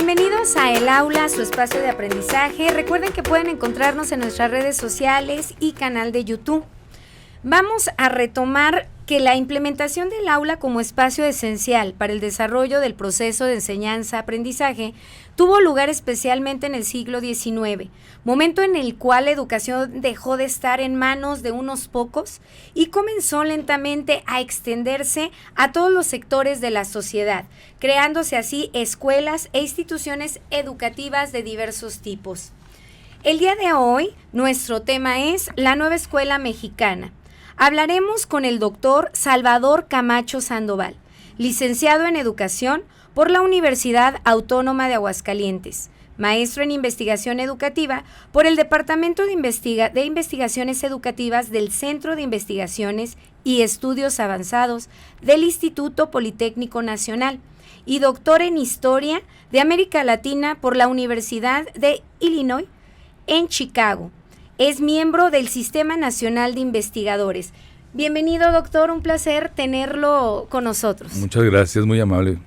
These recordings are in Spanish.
Bienvenidos a El Aula, su espacio de aprendizaje. Recuerden que pueden encontrarnos en nuestras redes sociales y canal de YouTube. Vamos a retomar que la implementación del aula como espacio esencial para el desarrollo del proceso de enseñanza-aprendizaje tuvo lugar especialmente en el siglo XIX, momento en el cual la educación dejó de estar en manos de unos pocos y comenzó lentamente a extenderse a todos los sectores de la sociedad, creándose así escuelas e instituciones educativas de diversos tipos. El día de hoy, nuestro tema es la nueva escuela mexicana. Hablaremos con el doctor Salvador Camacho Sandoval, licenciado en Educación por la Universidad Autónoma de Aguascalientes, maestro en Investigación Educativa por el Departamento de Investigaciones Educativas del Centro de Investigaciones y Estudios Avanzados del Instituto Politécnico Nacional y doctor en Historia de América Latina por la Universidad de Illinois en Chicago. Es miembro del Sistema Nacional de Investigadores. Bienvenido, doctor, un placer tenerlo con nosotros. Muchas gracias, muy amable.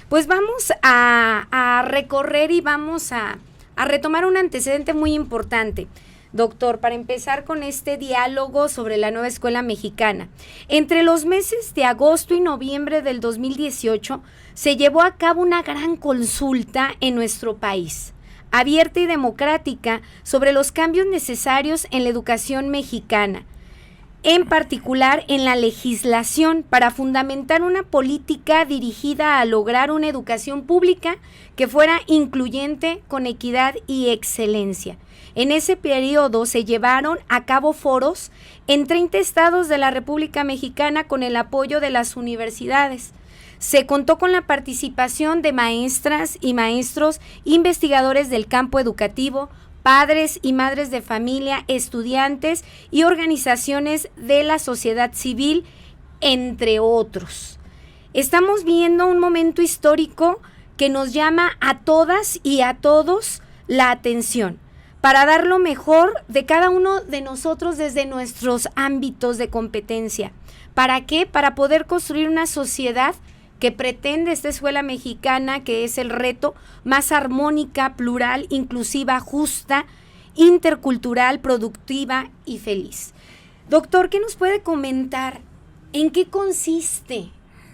Pues vamos a recorrer y vamos a retomar un antecedente muy importante, doctor, para empezar con este diálogo sobre la nueva escuela mexicana. Entre los meses de agosto y noviembre del 2018 se llevó a cabo una gran consulta en nuestro país, abierta y democrática, sobre los cambios necesarios en la educación mexicana, en particular en la legislación, para fundamentar una política dirigida a lograr una educación pública que fuera incluyente, con equidad y excelencia. En ese periodo se llevaron a cabo foros en 30 estados de la República Mexicana con el apoyo de las universidades. Se contó con la participación de maestras y maestros, investigadores del campo educativo, padres y madres de familia, estudiantes y organizaciones de la sociedad civil, entre otros. Estamos viendo un momento histórico que nos llama a todas y a todos la atención para dar lo mejor de cada uno de nosotros desde nuestros ámbitos de competencia. ¿Para qué? Para poder construir una sociedad que pretende esta escuela mexicana, que es el reto, más armónica, plural, inclusiva, justa, intercultural, productiva y feliz. Doctor, ¿qué nos puede comentar? ¿En qué consiste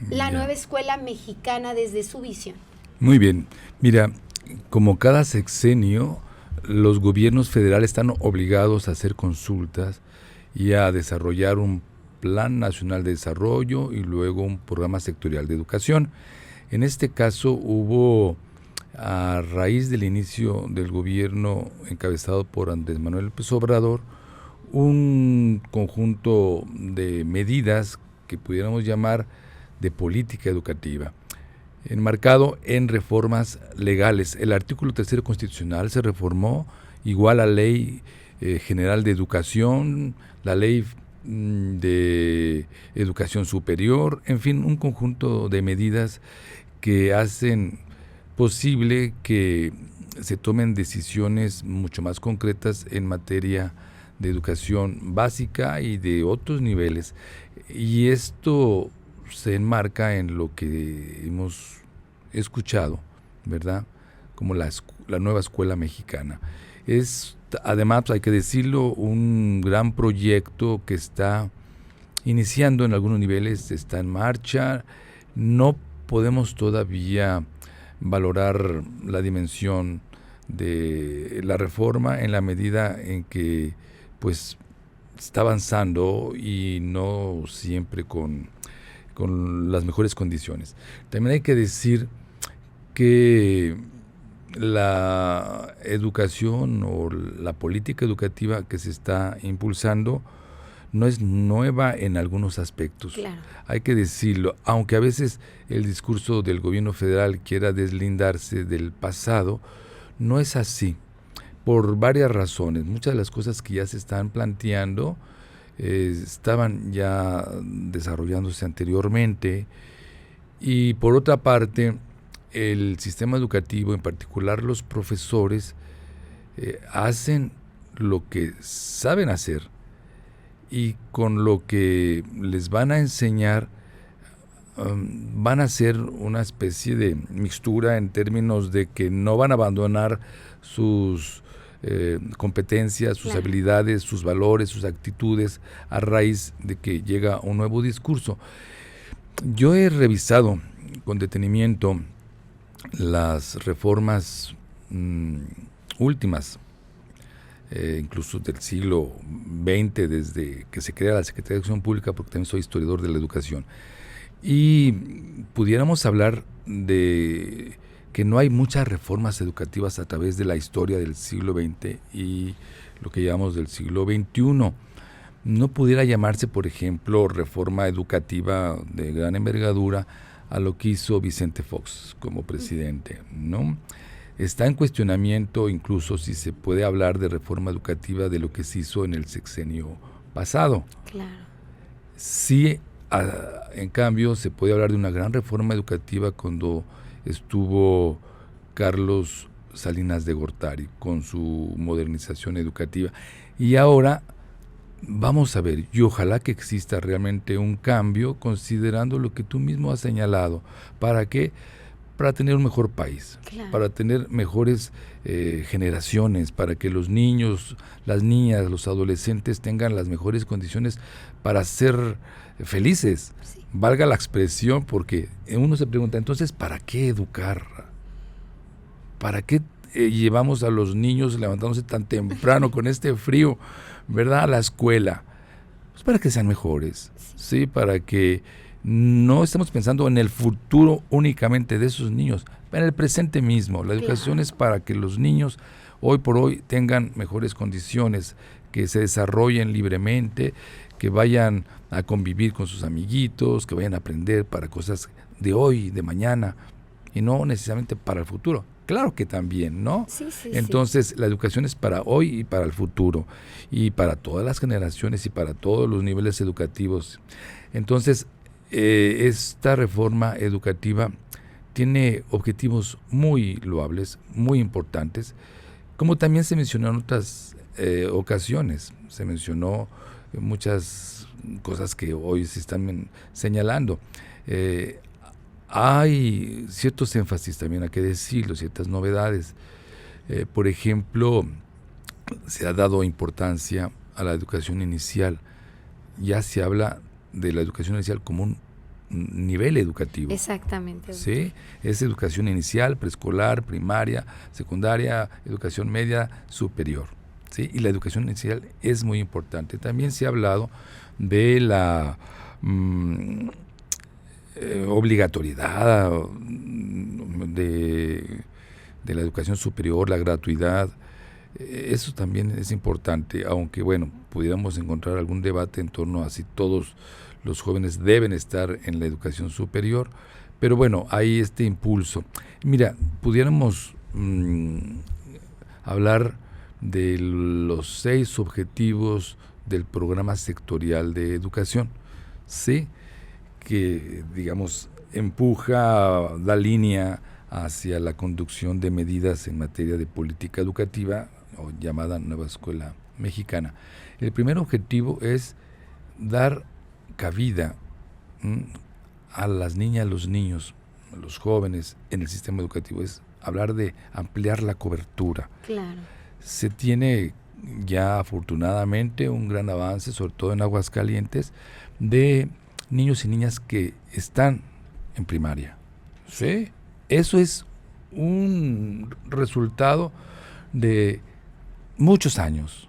la nueva escuela mexicana desde su visión? Muy bien. Mira, como cada sexenio, los gobiernos federales están obligados a hacer consultas y a desarrollar un Plan Nacional de Desarrollo y luego un programa sectorial de educación. En este caso hubo, a raíz del inicio del gobierno encabezado por Andrés Manuel López Obrador, un conjunto de medidas que pudiéramos llamar de política educativa, enmarcado en reformas legales. El artículo 3 constitucional se reformó, igual a la Ley General de Educación, la Ley de Educación Superior, en fin, un conjunto de medidas que hacen posible que se tomen decisiones mucho más concretas en materia de educación básica y de otros niveles. Y esto se enmarca en lo que hemos escuchado, ¿verdad? Como la nueva escuela mexicana. Es, además, hay que decirlo, un gran proyecto que está iniciando en algunos niveles, está en marcha. No podemos todavía valorar la dimensión de la reforma en la medida en que pues está avanzando y no siempre con las mejores condiciones. También hay que decir que la educación o la política educativa que se está impulsando no es nueva en algunos aspectos. Claro. Hay que decirlo, aunque a veces el discurso del gobierno federal quiera deslindarse del pasado, no es así, por varias razones. Muchas de las cosas que ya se están planteando estaban ya desarrollándose anteriormente, y por otra parte, el sistema educativo, en particular los profesores, hacen lo que saben hacer, y con lo que les van a enseñar van a ser una especie de mixtura en términos de que no van a abandonar sus competencias, sus habilidades, sus valores, sus actitudes a raíz de que llega un nuevo discurso. Yo he revisado con detenimiento las reformas últimas, incluso del siglo XX, desde que se crea la Secretaría de Educación Pública, porque también soy historiador de la educación, y pudiéramos hablar de que no hay muchas reformas educativas a través de la historia del siglo XX y lo que llamamos del siglo XXI. No pudiera llamarse, por ejemplo, reforma educativa de gran envergadura a lo que hizo Vicente Fox como presidente, ¿no? Está en cuestionamiento incluso si se puede hablar de reforma educativa de lo que se hizo en el sexenio pasado. Claro. Sí, en cambio, se puede hablar de una gran reforma educativa cuando estuvo Carlos Salinas de Gortari con su modernización educativa. Y ahora vamos a ver, y ojalá que exista realmente un cambio considerando lo que tú mismo has señalado. ¿Para qué? Para tener un mejor país, claro, para tener mejores generaciones, para que los niños, las niñas, los adolescentes tengan las mejores condiciones para ser felices. Sí. Valga la expresión, porque uno se pregunta, entonces, ¿para qué educar? ¿Para qué llevamos a los niños levantándose tan temprano con este frío, ¿verdad?, a la escuela? Pues para que sean mejores, sí, para que no estemos pensando en el futuro únicamente de esos niños, en el presente mismo. La educación es para que los niños hoy por hoy tengan mejores condiciones, que se desarrollen libremente, que vayan a convivir con sus amiguitos, que vayan a aprender para cosas de hoy, de mañana, y no necesariamente para el futuro. Claro que también, ¿no? Sí, Entonces, la educación es para hoy y para el futuro, y para todas las generaciones y para todos los niveles educativos. Entonces, esta reforma educativa tiene objetivos muy loables, muy importantes, como también se mencionó en otras ocasiones. Se mencionó muchas cosas que hoy se están señalando. Hay ciertos énfasis también, hay que decirlo, ciertas novedades. Por ejemplo, se ha dado importancia a la educación inicial. Ya se habla de la educación inicial como un nivel educativo. Exactamente. ¿Sí? Es educación inicial, preescolar, primaria, secundaria, educación media, superior. ¿Sí? Y la educación inicial es muy importante. También se ha hablado de la obligatoriedad de la educación superior, la gratuidad. Eso también es importante, aunque bueno, pudiéramos encontrar algún debate en torno a si todos los jóvenes deben estar en la educación superior, pero bueno, hay este impulso. Mira, pudiéramos hablar de los 6 objetivos del programa sectorial de educación, ¿sí?, que, digamos, empuja la línea hacia la conducción de medidas en materia de política educativa, o llamada Nueva Escuela Mexicana. El primer objetivo es dar cabida a las niñas, a los niños, a los jóvenes en el sistema educativo, es hablar de ampliar la cobertura. Claro. Se tiene ya afortunadamente un gran avance, sobre todo en Aguascalientes, de niños y niñas que están en primaria. ¿Sí? Eso es un resultado de muchos años.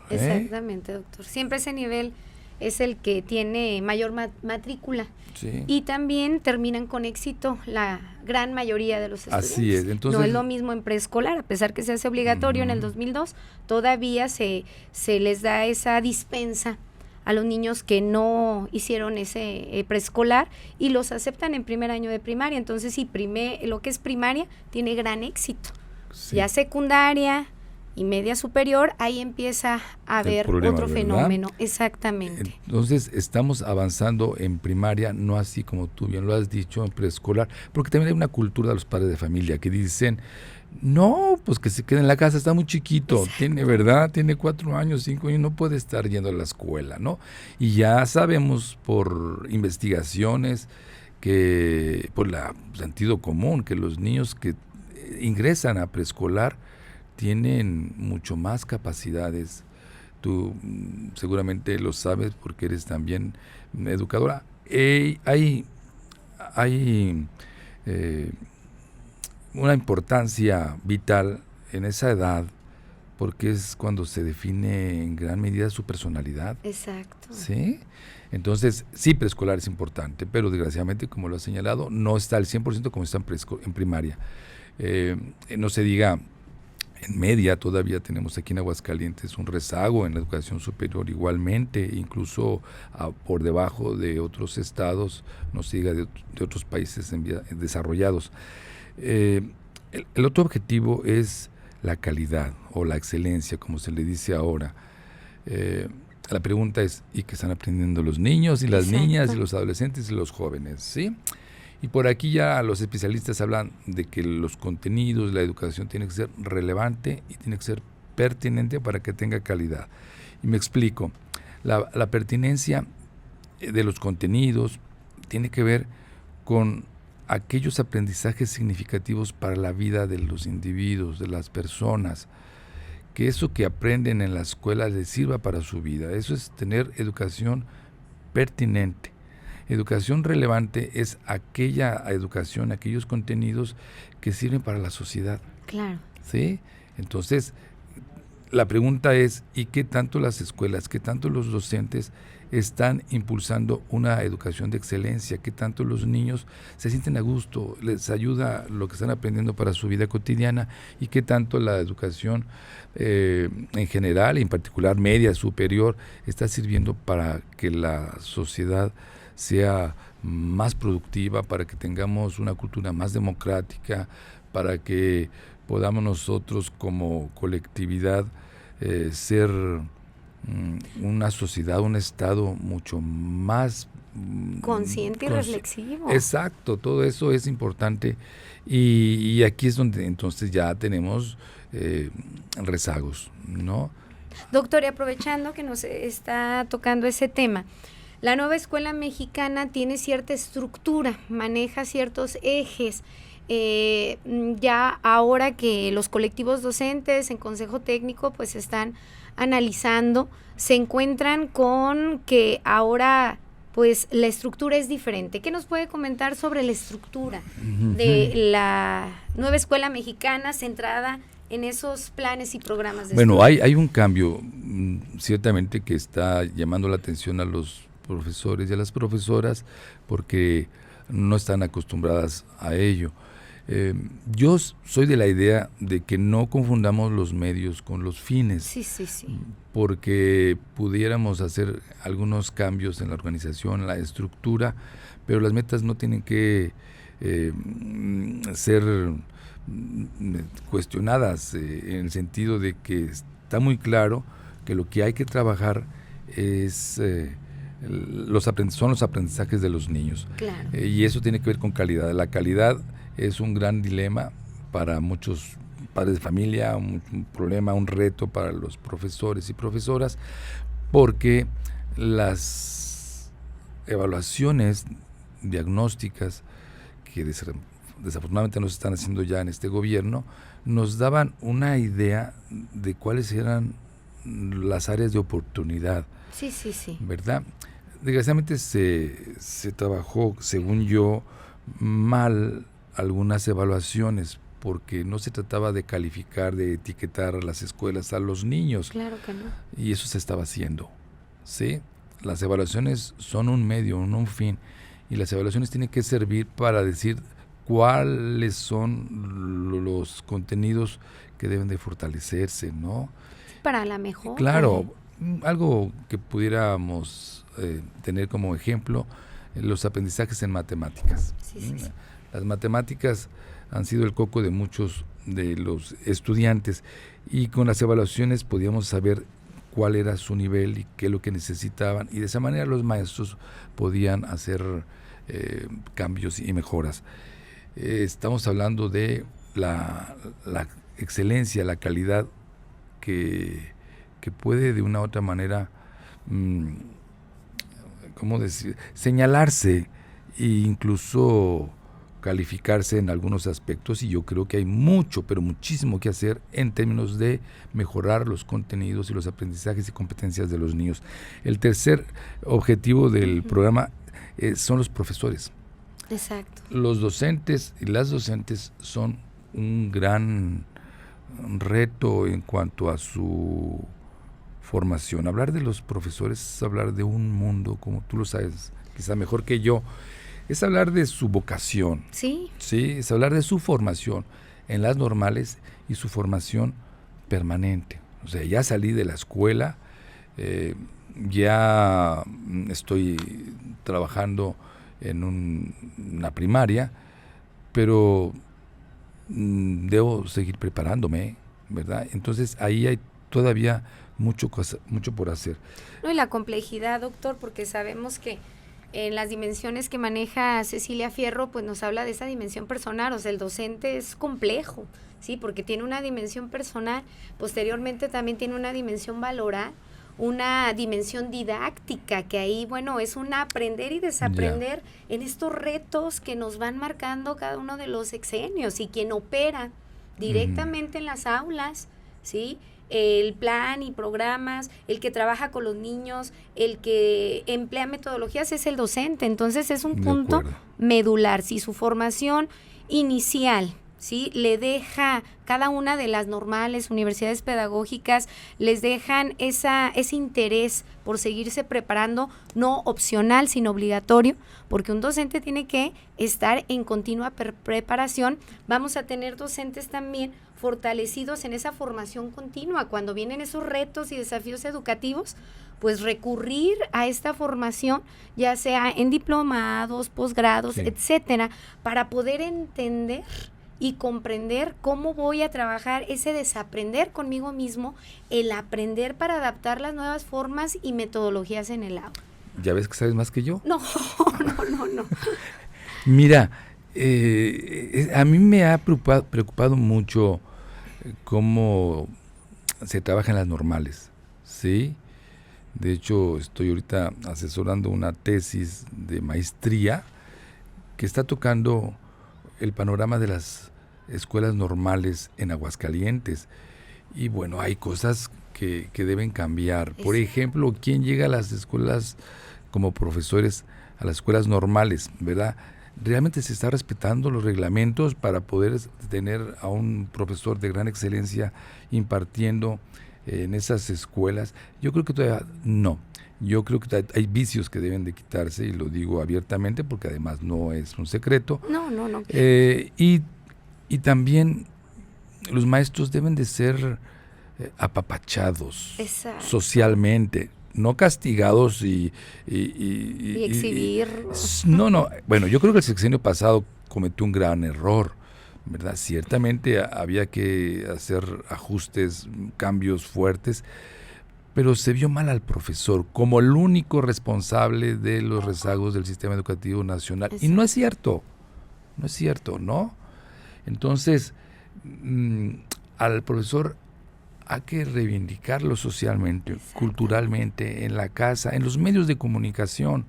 Exactamente, doctor. Siempre ese nivel es el que tiene mayor matrícula. Sí. Y también terminan con éxito la gran mayoría de los estudiantes. Así es. Entonces, no es lo mismo en preescolar, a pesar que se hace obligatorio en el 2002, todavía se les da esa dispensa a los niños que no hicieron ese preescolar y los aceptan en primer año de primaria. Entonces, sí, lo que es primaria tiene gran éxito. Sí. Ya secundaria y media superior, ahí empieza a haber otro fenómeno. Exactamente. Entonces, estamos avanzando en primaria, no así como tú bien lo has dicho, en preescolar, porque también hay una cultura de los padres de familia que dicen, no, pues que se quede en la casa, está muy chiquito. Exacto. Tiene 4 años, 5 años, no puede estar yendo a la escuela, ¿no? Y ya sabemos por investigaciones que por el sentido común, que los niños que ingresan a preescolar tienen mucho más capacidades. Tú seguramente lo sabes porque eres también educadora. Hay una importancia vital en esa edad porque es cuando se define en gran medida su personalidad. Exacto. ¿Sí? Entonces, sí, preescolar es importante, pero desgraciadamente, como lo has señalado, no está al 100% como está en primaria. No se diga, en media todavía tenemos aquí en Aguascalientes un rezago en la educación superior igualmente, incluso por debajo de otros estados, no se diga de otros países desarrollados. El otro objetivo es la calidad o la excelencia, como se le dice ahora. La pregunta es, ¿y qué están aprendiendo los niños y las niñas y los adolescentes y los jóvenes? ¿Sí? Y por aquí ya los especialistas hablan de que los contenidos, la educación tiene que ser relevante y tiene que ser pertinente para que tenga calidad. Y me explico. La pertinencia de los contenidos tiene que ver con aquellos aprendizajes significativos para la vida de los individuos, de las personas, que eso que aprenden en la escuela les sirva para su vida. Eso es tener educación pertinente. Educación relevante es aquella educación, aquellos contenidos que sirven para la sociedad. Claro. ¿Sí? Entonces, la pregunta es, ¿y qué tanto las escuelas, qué tanto los docentes están impulsando una educación de excelencia? ¿Qué tanto los niños se sienten a gusto? ¿Les ayuda lo que están aprendiendo para su vida cotidiana? ¿Y qué tanto la educación en general, en particular media, superior, está sirviendo para que la sociedad sea más productiva, para que tengamos una cultura más democrática, para que podamos nosotros como colectividad ser una sociedad, un estado mucho más consciente y reflexivo. Exacto, todo eso es importante y aquí es donde entonces ya tenemos rezagos, ¿no? Doctor, y aprovechando que nos está tocando ese tema, la nueva escuela mexicana tiene cierta estructura, maneja ciertos ejes. Ya ahora que los colectivos docentes en consejo técnico pues están analizando, se encuentran con que ahora pues la estructura es diferente. ¿Qué nos puede comentar sobre la estructura de la nueva escuela mexicana centrada en esos planes y programas de estudio? Bueno, hay un cambio ciertamente que está llamando la atención a los profesores y a las profesoras porque no están acostumbradas a ello. Yo soy de la idea de que no confundamos los medios con los fines, sí. porque pudiéramos hacer algunos cambios en la organización, en la estructura, pero las metas no tienen que ser cuestionadas en el sentido de que está muy claro que lo que hay que trabajar es son los aprendizajes de los niños. Claro. Y eso tiene que ver con calidad. La calidad es un gran dilema para muchos padres de familia, un problema, un reto para los profesores y profesoras, porque las evaluaciones diagnósticas que desafortunadamente no se están haciendo ya en este gobierno, nos daban una idea de cuáles eran las áreas de oportunidad. Sí. ¿Verdad? Desgraciadamente se trabajó, según yo, mal algunas evaluaciones, porque no se trataba de calificar, de etiquetar a las escuelas, a los niños. Claro que no. Y eso se estaba haciendo, ¿sí? Las evaluaciones son un medio, un fin, y las evaluaciones tienen que servir para decir cuáles son los contenidos que deben de fortalecerse, ¿no? Para la mejora. Claro, algo que pudiéramos tener como ejemplo, los aprendizajes en matemáticas. Sí. Las matemáticas han sido el coco de muchos de los estudiantes y con las evaluaciones podíamos saber cuál era su nivel y qué es lo que necesitaban, y de esa manera los maestros podían hacer cambios y mejoras. Estamos hablando de la excelencia, la calidad que puede de una u otra manera, ¿cómo decir?, señalarse e incluso calificarse en algunos aspectos, y yo creo que hay mucho, pero muchísimo que hacer en términos de mejorar los contenidos y los aprendizajes y competencias de los niños. El tercer objetivo del programa son los profesores. Exacto. Los docentes y las docentes son un gran reto en cuanto a su formación. Hablar de los profesores es hablar de un mundo, como tú lo sabes, quizá mejor que yo, es hablar de su vocación. Sí. Sí, es hablar de su formación en las normales y su formación permanente. O sea, ya salí de la escuela, ya estoy trabajando en una primaria, pero debo seguir preparándome, ¿verdad? Entonces ahí hay todavía mucho por hacer. No, y la complejidad, doctor, porque sabemos que en las dimensiones que maneja Cecilia Fierro, pues nos habla de esa dimensión personal, o sea, el docente es complejo, ¿sí? Porque tiene una dimensión personal, posteriormente también tiene una dimensión valoral, una dimensión didáctica, que ahí, bueno, es un aprender y desaprender en estos retos que nos van marcando cada uno de los sexenios, y quien opera directamente en las aulas, ¿sí? El plan y programas, el que trabaja con los niños, el que emplea metodologías es el docente. Entonces es un punto medular. Si su formación inicial, ¿sí?, le deja cada una de las normales universidades pedagógicas, les dejan ese interés por seguirse preparando, no opcional, sino obligatorio, porque un docente tiene que estar en continua preparación. Vamos a tener docentes también fortalecidos en esa formación continua. Cuando vienen esos retos y desafíos educativos, pues recurrir a esta formación, ya sea en diplomados, posgrados, etcétera, para poder entender y comprender cómo voy a trabajar ese desaprender conmigo mismo, el aprender para adaptar las nuevas formas y metodologías en el aula. ¿Ya ves que sabes más que yo? No. Mira, a mí me ha preocupado mucho cómo se trabaja en las normales, ¿sí? De hecho, estoy ahorita asesorando una tesis de maestría que está tocando el panorama de las escuelas normales en Aguascalientes. Y bueno, hay cosas que deben cambiar. Por ejemplo, ¿quién llega a las escuelas como profesores, a las escuelas normales, verdad? ¿Realmente se está respetando los reglamentos para poder tener a un profesor de gran excelencia impartiendo en esas escuelas? Yo creo que todavía no. Yo creo que hay vicios que deben de quitarse, y lo digo abiertamente porque además no es un secreto. No. Y también los maestros deben de ser apapachados socialmente, no castigados y exhibir. No, bueno, yo creo que el sexenio pasado cometió un gran error, ¿verdad? Ciertamente había que hacer ajustes, cambios fuertes, pero se vio mal al profesor como el único responsable de los rezagos del sistema educativo nacional. Y no es cierto, ¿no? Entonces, al profesor hay que reivindicarlo socialmente, culturalmente, en la casa, en los medios de comunicación,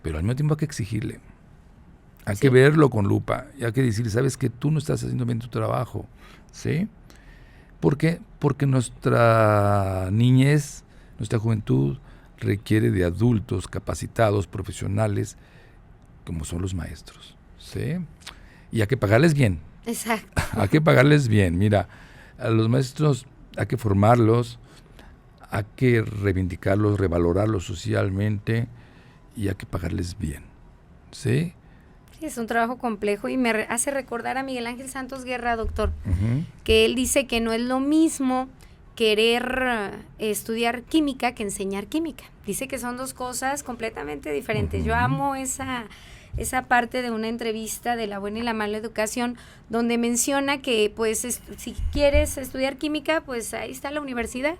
pero al mismo tiempo hay que exigirle. Hay que verlo con lupa, y hay que decir, sabes que tú no estás haciendo bien tu trabajo, ¿sí? ¿Por qué? Porque nuestra niñez, nuestra juventud requiere de adultos capacitados, profesionales, como son los maestros, ¿sí? Y hay que pagarles bien. Exacto. Hay que pagarles bien. Mira, a los maestros hay que formarlos, hay que reivindicarlos, revalorarlos socialmente, y hay que pagarles bien, ¿sí? Sí, es un trabajo complejo, y me hace recordar a Miguel Ángel Santos Guerra, doctor, que él dice que no es lo mismo querer estudiar química que enseñar química. Dice que son dos cosas completamente diferentes. Yo amo esa parte de una entrevista de La Buena y la Mala Educación, donde menciona que pues si quieres estudiar química, pues ahí está la universidad,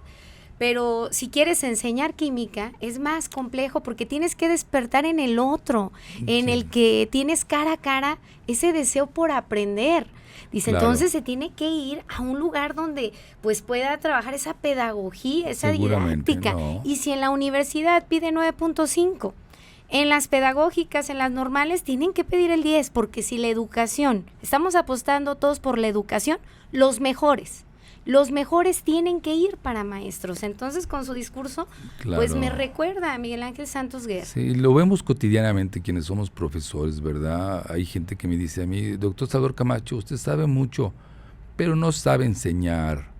pero si quieres enseñar química es más complejo, porque tienes que despertar en el otro, en el que tienes cara a cara ese deseo por aprender. Dice, entonces se tiene que ir a un lugar donde pues pueda trabajar esa pedagogía, esa didáctica. Y si en la universidad pide 9.5, En las pedagógicas, en las normales, tienen que pedir el 10, porque si la educación, estamos apostando todos por la educación, los mejores tienen que ir para maestros. Entonces, con su discurso, Claro. pues me recuerda a Miguel Ángel Santos Guerra. Sí, lo vemos cotidianamente quienes somos profesores, ¿verdad? Hay gente que me dice a mí, doctor Salvador Camacho, usted sabe mucho, pero no sabe enseñar.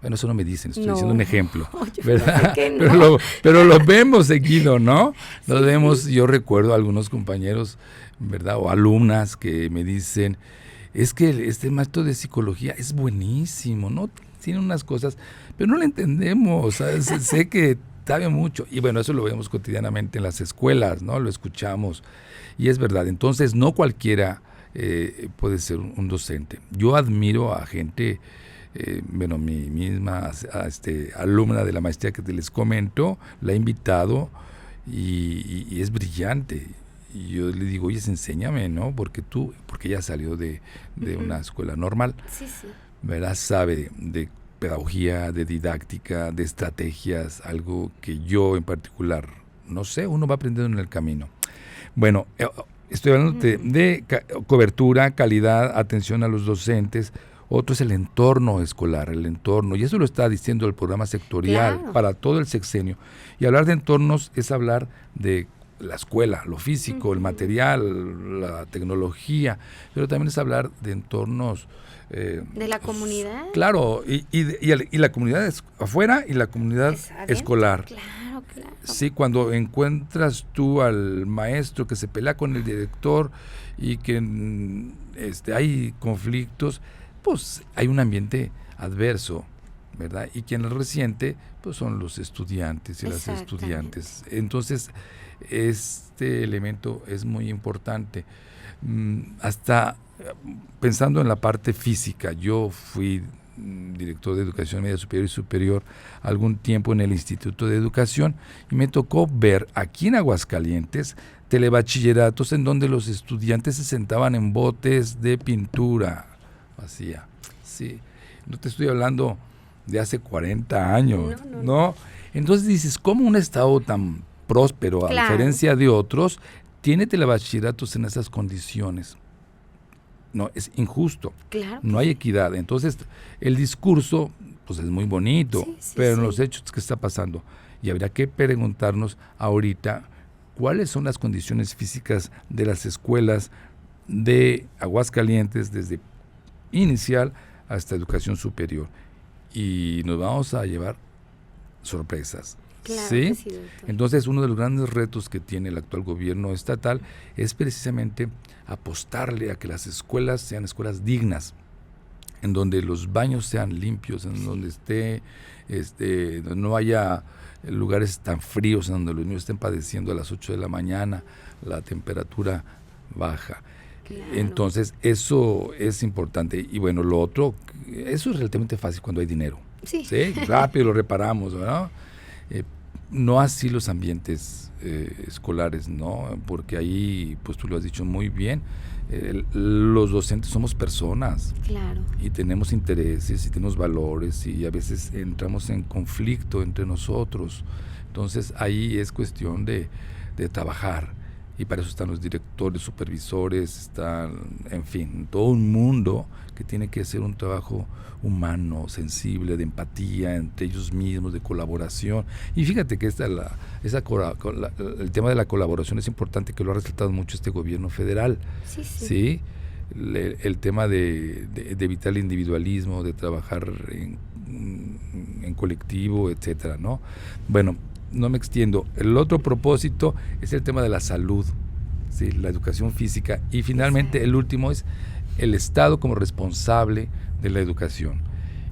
Bueno, eso no me dicen, estoy diciendo un ejemplo, Yo ¿verdad? sé que no. Pero lo vemos seguido, ¿no? Lo Sí, vemos, yo recuerdo a algunos compañeros, ¿verdad? O alumnas que me dicen, es que este maestro de psicología es buenísimo, ¿no? Tiene unas cosas, pero no lo entendemos, ¿sabes? Sé que sabe mucho. Y bueno, eso lo vemos cotidianamente en las escuelas, ¿no? Lo escuchamos. Y es verdad, entonces no cualquiera puede ser un docente. Yo admiro a gente, bueno, mi misma alumna de la maestría que te les comento, la he invitado y es brillante. Y yo le digo, oye, enséñame, ¿no? Porque ella salió de una escuela normal, Sí, sí. ¿verdad? Sabe de pedagogía, de didáctica, de estrategias, algo que yo en particular, no sé, uno va aprendiendo en el camino. Bueno, estoy hablando de cobertura, calidad, atención a los docentes. Otro es el entorno escolar, el entorno, y eso lo está diciendo el programa sectorial para todo el sexenio. Y hablar de entornos es hablar de la escuela, lo físico, el material, la tecnología, pero también es hablar de entornos de la comunidad. Claro, y la comunidad afuera y la comunidad escolar. Claro. Sí, cuando encuentras tú al maestro que se pelea con el director y que hay conflictos, pues hay un ambiente adverso, ¿verdad? Y quien lo resiente, pues son los estudiantes y las estudiantes. Entonces, este elemento es muy importante. Hasta pensando en la parte física, yo fui director de Educación Media Superior y Superior algún tiempo en el Instituto de Educación y me tocó ver aquí en Aguascalientes telebachilleratos en donde los estudiantes se sentaban en botes de pintura vacía. Sí, no te estoy hablando de hace 40 años, ¿no? Entonces dices, ¿cómo un estado tan próspero, a diferencia de otros, tiene telebachilleratos en esas condiciones? No, es injusto, no hay equidad. Entonces, el discurso, pues es muy bonito, pero en los hechos, ¿qué está pasando? Y habría que preguntarnos ahorita, ¿cuáles son las condiciones físicas de las escuelas de Aguascalientes desde inicial hasta educación superior? Y nos vamos a llevar sorpresas. ¿Sí? Entonces, uno de los grandes retos que tiene el actual gobierno estatal es precisamente apostarle a que las escuelas sean escuelas dignas, en donde los baños sean limpios, en donde donde no haya lugares tan fríos, en donde los niños estén padeciendo a las 8 de la mañana, la temperatura baja. Entonces, eso es importante. Y bueno, lo otro, eso es relativamente fácil cuando hay dinero. ¿Sí? Rápido lo reparamos, ¿no? No así los ambientes escolares, ¿no? Porque ahí, pues tú lo has dicho muy bien, los docentes somos personas. Y tenemos intereses y tenemos valores y a veces entramos en conflicto entre nosotros. Entonces ahí es cuestión de trabajar. Y para eso están los directores, supervisores, están, en fin, todo un mundo que tiene que hacer un trabajo humano, sensible, de empatía entre ellos mismos, de colaboración. Y fíjate que el tema de la colaboración es importante, que lo ha resaltado mucho este gobierno federal. ¿Sí? El tema de evitar el individualismo, de trabajar en colectivo, etcétera, ¿no? Bueno, no me extiendo. El otro propósito es el tema de la salud, ¿sí? La educación física. Y finalmente el último es el Estado como responsable de la educación.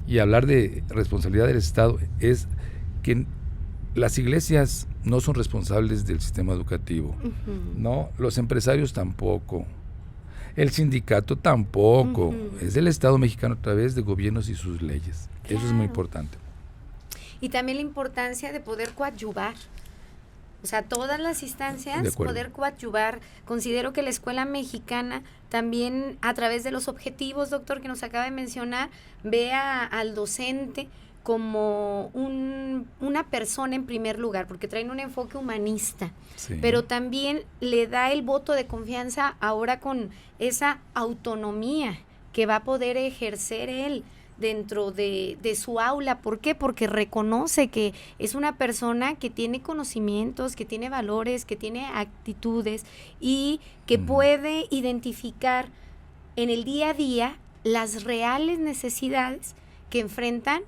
Y hablar de responsabilidad del Estado es que las iglesias no son responsables del sistema educativo, ¿no? Los empresarios tampoco. El sindicato tampoco. Es el Estado mexicano a través de gobiernos y sus leyes. Eso es muy importante. Y también la importancia de poder coadyuvar. O sea, todas las instancias, poder coadyuvar. Considero que la escuela mexicana también, a través de los objetivos, doctor, que nos acaba de mencionar, ve al docente como una persona en primer lugar, porque traen un enfoque humanista, Sí. pero también le da el voto de confianza ahora con esa autonomía que va a poder ejercer él dentro de su aula. ¿Por qué? Porque reconoce que es una persona que tiene conocimientos, que tiene valores, que tiene actitudes y que puede identificar en el día a día las reales necesidades que enfrentan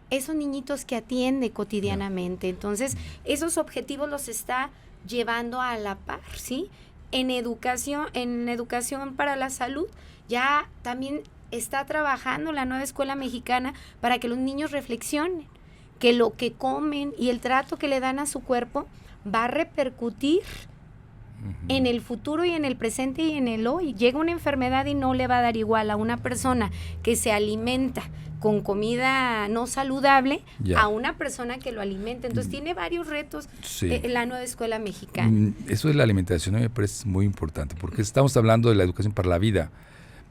esos niñitos que atiende cotidianamente. Entonces, esos objetivos los está llevando a la par, ¿sí? En educación para la salud, ya también está trabajando la nueva escuela mexicana para que los niños reflexionen, que lo que comen y el trato que le dan a su cuerpo va a repercutir en el futuro y en el presente y en el hoy. Llega una enfermedad y no le va a dar igual a una persona que se alimenta con comida no saludable a una persona que lo alimenta. Entonces tiene varios retos en la nueva escuela mexicana. Eso de la alimentación me parece muy importante, porque estamos hablando de la educación para la vida.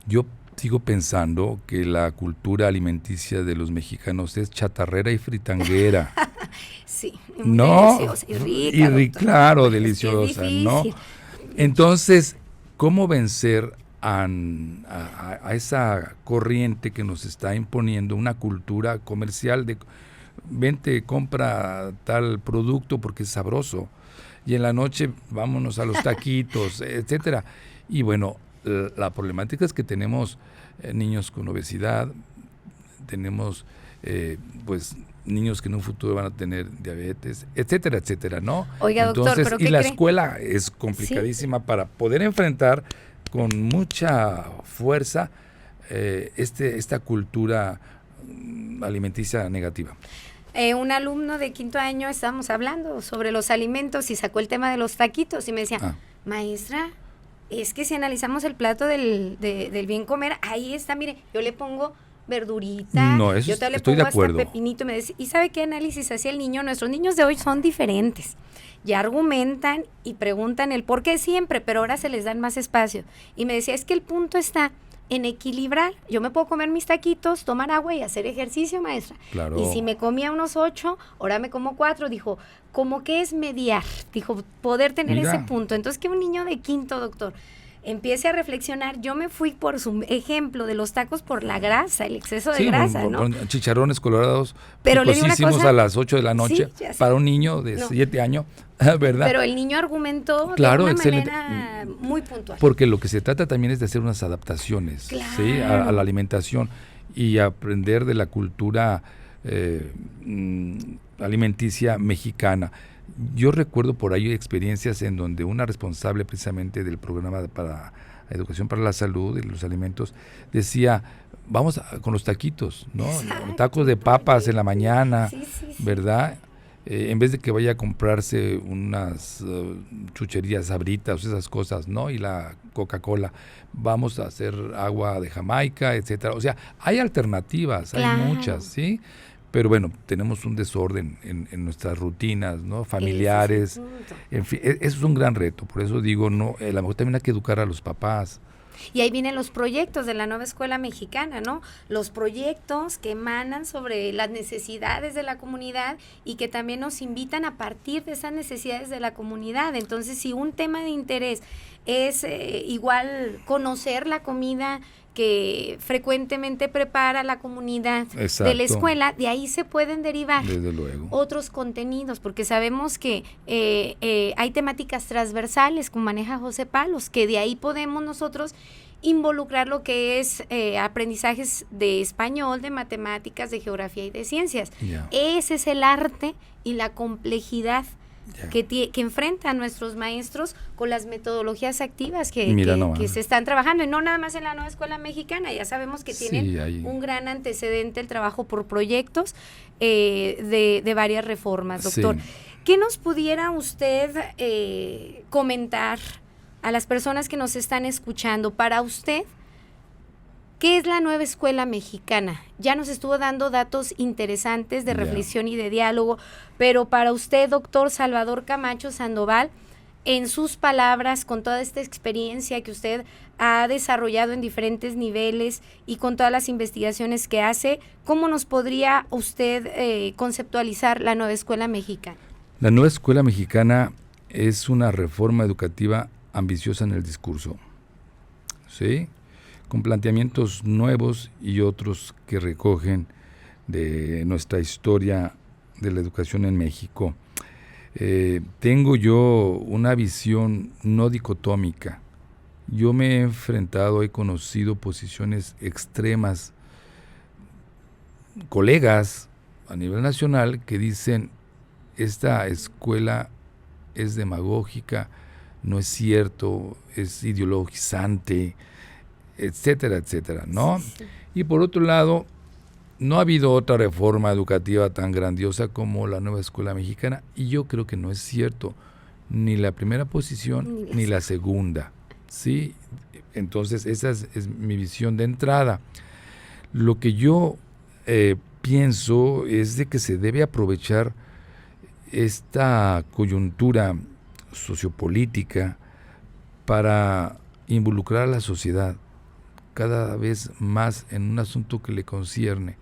Yo sigo pensando que la cultura alimenticia de los mexicanos es chatarrera y fritanguera. Sí, ¿no? Deliciosa y rica. Claro, deliciosa, ¿no? Entonces, ¿cómo vencer a esa corriente que nos está imponiendo una cultura comercial de vente, compra tal producto porque es sabroso, y en la noche vámonos a los taquitos, etcétera? Y bueno, la problemática es que tenemos niños con obesidad, tenemos pues niños que en un futuro van a tener diabetes, etcétera, etcétera, ¿no? Oiga, doctor, entonces, ¿pero y qué la cree? escuela es complicadísima para poder enfrentar con mucha fuerza esta cultura alimenticia negativa. Un alumno de 5º año, estábamos hablando sobre los alimentos y sacó el tema de los taquitos y me decía, maestra, es que si analizamos el plato del bien comer, ahí está, mire, yo le pongo verdurita, no, eso yo te le estoy pongo de acuerdo. hasta pepinito, me decía, ¿y sabe qué análisis hacía el niño? Nuestros niños de hoy son diferentes, ya argumentan y preguntan el por qué siempre, pero ahora se les dan más espacio, y me decía, es que el punto está en equilibrar, yo me puedo comer mis taquitos, tomar agua y hacer ejercicio, maestra, Claro. y si me comía unos 8, ahora me como 4, dijo, ¿cómo que es mediar? Dijo, poder tener ese punto. Entonces, que un niño de 5º, doctor, empiece a reflexionar. Yo me fui por su ejemplo de los tacos por la grasa, el exceso de grasa, ¿no? Con chicharrones colorados, pero le digo una cosa, a las 8 de la noche, para un niño de 7 años, ¿verdad? Pero el niño argumentó claro, de una manera muy puntual. Porque lo que se trata también es de hacer unas adaptaciones, ¿sí? a la alimentación y aprender de la cultura alimenticia mexicana. Yo recuerdo por ahí experiencias en donde una responsable precisamente del programa para Educación para la Salud y los alimentos decía, vamos con los taquitos, ¿no? Exacto. Tacos de papas en la mañana, sí. ¿verdad? En vez de que vaya a comprarse unas chucherías, sabritas, esas cosas, ¿no? Y la Coca-Cola, vamos a hacer agua de Jamaica, etcétera. O sea, hay alternativas, hay muchas, ¿sí? Pero bueno, tenemos un desorden en nuestras rutinas, ¿no? Familiares. En fin, eso es un gran reto. Por eso digo, no, a lo mejor también hay que educar a los papás. Y ahí vienen los proyectos de la nueva escuela mexicana, ¿no? Los proyectos que emanan sobre las necesidades de la comunidad y que también nos invitan a partir de esas necesidades de la comunidad. Entonces, si un tema de interés es igual conocer la comida que frecuentemente prepara la comunidad de la escuela, de ahí se pueden derivar desde luego otros contenidos, porque sabemos que hay temáticas transversales, como maneja José Palos, que de ahí podemos nosotros involucrar lo que es aprendizajes de español, de matemáticas, de geografía y de ciencias. Ese es el arte y la complejidad que enfrentan nuestros maestros con las metodologías activas que se están trabajando, y no nada más en la nueva escuela mexicana. Ya sabemos que tienen un gran antecedente el trabajo por proyectos de varias reformas, doctor. ¿Qué nos pudiera usted comentar a las personas que nos están escuchando? Para usted, ¿qué es la nueva escuela mexicana? Ya nos estuvo dando datos interesantes de reflexión y de diálogo, pero para usted, doctor Salvador Camacho Sandoval, en sus palabras, con toda esta experiencia que usted ha desarrollado en diferentes niveles y con todas las investigaciones que hace, ¿cómo nos podría usted conceptualizar la nueva escuela mexicana? La nueva escuela mexicana es una reforma educativa ambiciosa en el discurso, ¿sí? Con planteamientos nuevos y otros que recogen de nuestra historia de la educación en México. Tengo yo una visión no dicotómica. Yo me he enfrentado, he conocido posiciones extremas, colegas a nivel nacional que dicen, esta escuela es demagógica, no es cierto, es ideologizante, etcétera, etcétera, ¿no? Sí, sí. Y por otro lado, no ha habido otra reforma educativa tan grandiosa como la nueva escuela mexicana, y yo creo que no es cierto, ni la primera posición ni la segunda, ¿sí? Entonces esa es mi visión de entrada. Lo que yo pienso es de que se debe aprovechar esta coyuntura sociopolítica para involucrar a la sociedad cada vez más en un asunto que le concierne,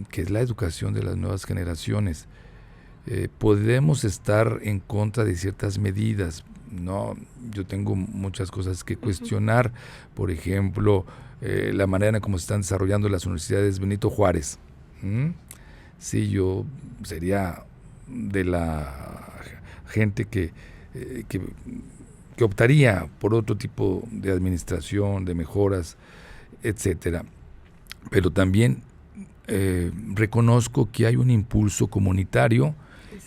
que es la educación de las nuevas generaciones. Podemos estar en contra de ciertas medidas, ¿no? Yo tengo muchas cosas que cuestionar, por ejemplo, la manera en cómo se están desarrollando las universidades Benito Juárez. Sí, yo sería de la gente que optaría por otro tipo de administración, de mejoras, etcétera. Pero también reconozco que hay un impulso comunitario,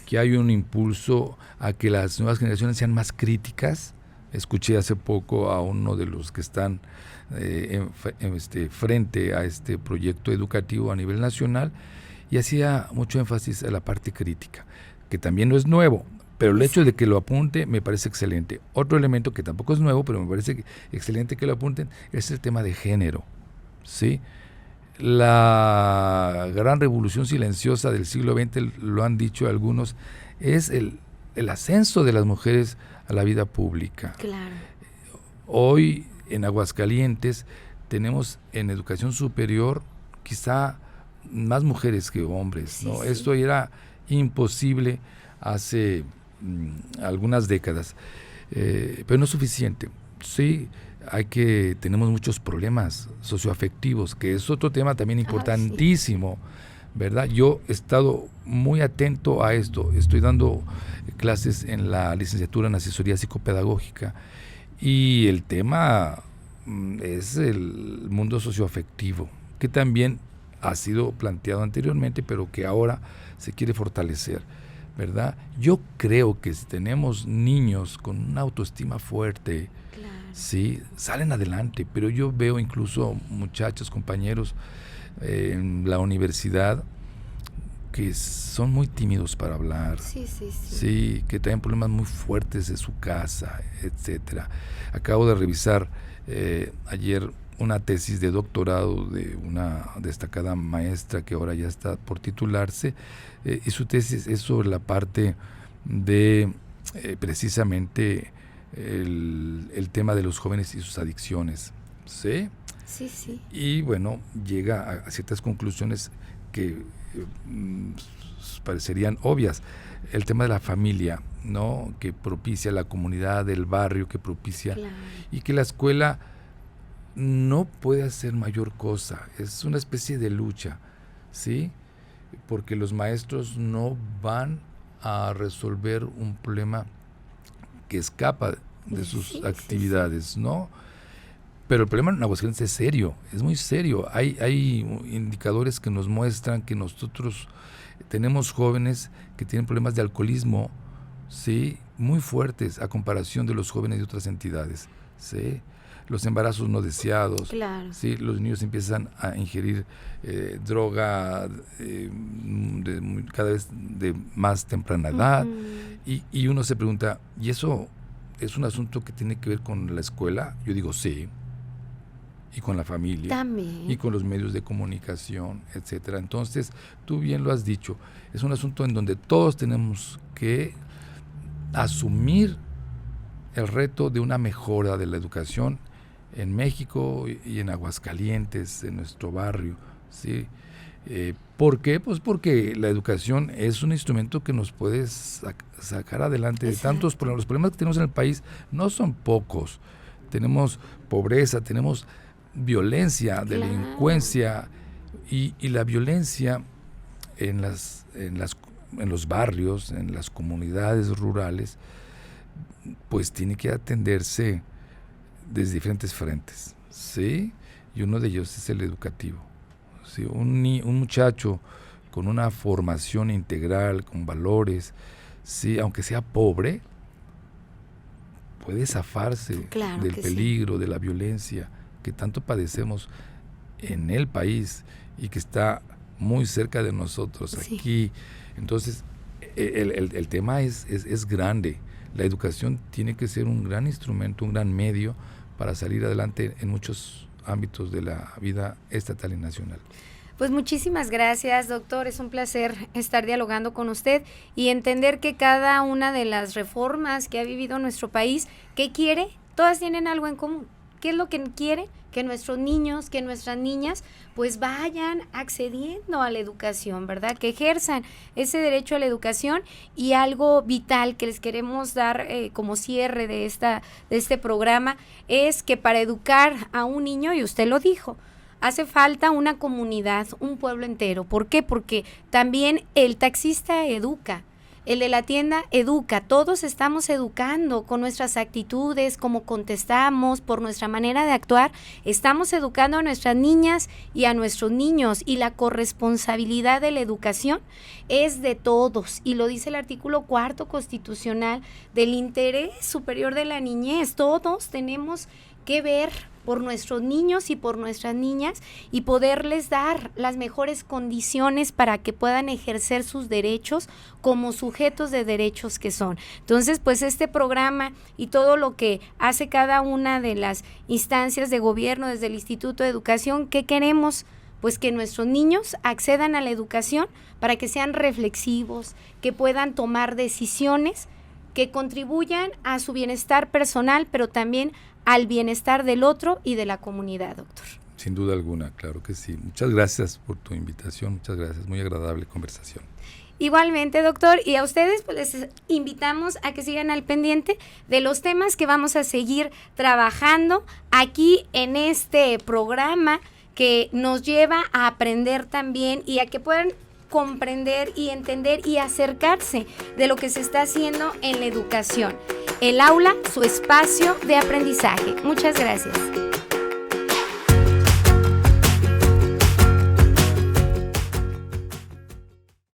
que hay un impulso a que las nuevas generaciones sean más críticas. Escuché hace poco a uno de los que están frente a este proyecto educativo a nivel nacional y hacía mucho énfasis a la parte crítica, que también no es nuevo. Pero el hecho de que lo apunte me parece excelente. Otro elemento que tampoco es nuevo, pero me parece excelente que lo apunten, es el tema de género, ¿sí? La gran revolución silenciosa del siglo XX, lo han dicho algunos, es el ascenso de las mujeres a la vida pública. Claro. Hoy en Aguascalientes tenemos en educación superior quizá más mujeres que hombres, ¿no? Sí. Esto era imposible hace algunas décadas, pero no es suficiente. Sí, tenemos muchos problemas socioafectivos, que es otro tema también importantísimo, sí. ¿Verdad? Yo he estado muy atento a esto, estoy dando clases en la licenciatura en asesoría psicopedagógica y el tema es el mundo socioafectivo, que también ha sido planteado anteriormente, pero que ahora se quiere fortalecer, ¿verdad? Yo creo que si tenemos niños con una autoestima fuerte, claro, sí, salen adelante, pero yo veo incluso muchachos, compañeros en la universidad que son muy tímidos para hablar, sí, que tienen problemas muy fuertes de su casa, etcétera. Acabo de revisar ayer una tesis de doctorado de una destacada maestra que ahora ya está por titularse, y su tesis es sobre la parte de precisamente el tema de los jóvenes y sus adicciones, ¿sí? Sí, sí. Y bueno, llega a ciertas conclusiones que parecerían obvias. El tema de la familia, ¿no? Que propicia la comunidad del barrio, que propicia, claro, y que la escuela no puede hacer mayor cosa, es una especie de lucha, ¿sí? Porque los maestros no van a resolver un problema que escapa de sus actividades, ¿no? Pero el problema en Aguascalientes es serio, es muy serio. Hay indicadores que nos muestran que nosotros tenemos jóvenes que tienen problemas de alcoholismo, ¿sí? Muy fuertes a comparación de los jóvenes de otras entidades, ¿sí? Los embarazos no deseados, claro, ¿sí? Los niños empiezan a ingerir droga cada vez de más temprana edad, y uno se pregunta, ¿y eso es un asunto que tiene que ver con la escuela? Yo digo sí, y con la familia, también, y con los medios de comunicación, etcétera. Entonces, tú bien lo has dicho, es un asunto en donde todos tenemos que asumir el reto de una mejora de la educación en México y en Aguascalientes, en nuestro barrio, ¿sí? ¿Por qué? Pues porque la educación es un instrumento que nos puede sacar adelante de tantos problemas. Los problemas que tenemos en el país no son pocos. Tenemos pobreza, tenemos violencia, delincuencia, y la violencia en los barrios, en las comunidades rurales, pues tiene que atenderse desde diferentes frentes, ¿sí? Y uno de ellos es el educativo, ¿sí? Un muchacho con una formación integral, con valores, ¿sí? Aunque sea pobre, puede zafarse del peligro, de la violencia que tanto padecemos en el país y que está muy cerca de nosotros aquí. Entonces, el tema es grande. La educación tiene que ser un gran instrumento, un gran medio para salir adelante en muchos ámbitos de la vida estatal y nacional. Pues muchísimas gracias, doctor. Es un placer estar dialogando con usted y entender que cada una de las reformas que ha vivido nuestro país, ¿qué quiere? Todas tienen algo en común. ¿Qué es lo que quiere? Que nuestros niños, que nuestras niñas, pues vayan accediendo a la educación, ¿verdad? Que ejerzan ese derecho a la educación. Y algo vital que les queremos dar como cierre de este programa es que para educar a un niño, y usted lo dijo, hace falta una comunidad, un pueblo entero. ¿Por qué? Porque también el taxista educa. El de la tienda educa, todos estamos educando con nuestras actitudes, cómo contestamos, por nuestra manera de actuar, estamos educando a nuestras niñas y a nuestros niños, y la corresponsabilidad de la educación es de todos, y lo dice el artículo 4 constitucional del interés superior de la niñez. Todos tenemos que ver por nuestros niños y por nuestras niñas y poderles dar las mejores condiciones para que puedan ejercer sus derechos como sujetos de derechos que son. Entonces, pues este programa y todo lo que hace cada una de las instancias de gobierno desde el Instituto de Educación, ¿qué queremos? Pues que nuestros niños accedan a la educación para que sean reflexivos, que puedan tomar decisiones que contribuyan a su bienestar personal, pero también al bienestar del otro y de la comunidad, doctor. Sin duda alguna, claro que sí. Muchas gracias por tu invitación, muchas gracias, muy agradable conversación. Igualmente, doctor, y a ustedes pues les invitamos a que sigan al pendiente de los temas que vamos a seguir trabajando aquí en este programa que nos lleva a aprender también y a que puedan comprender y entender y acercarse de lo que se está haciendo en la educación. El aula, su espacio de aprendizaje. Muchas gracias.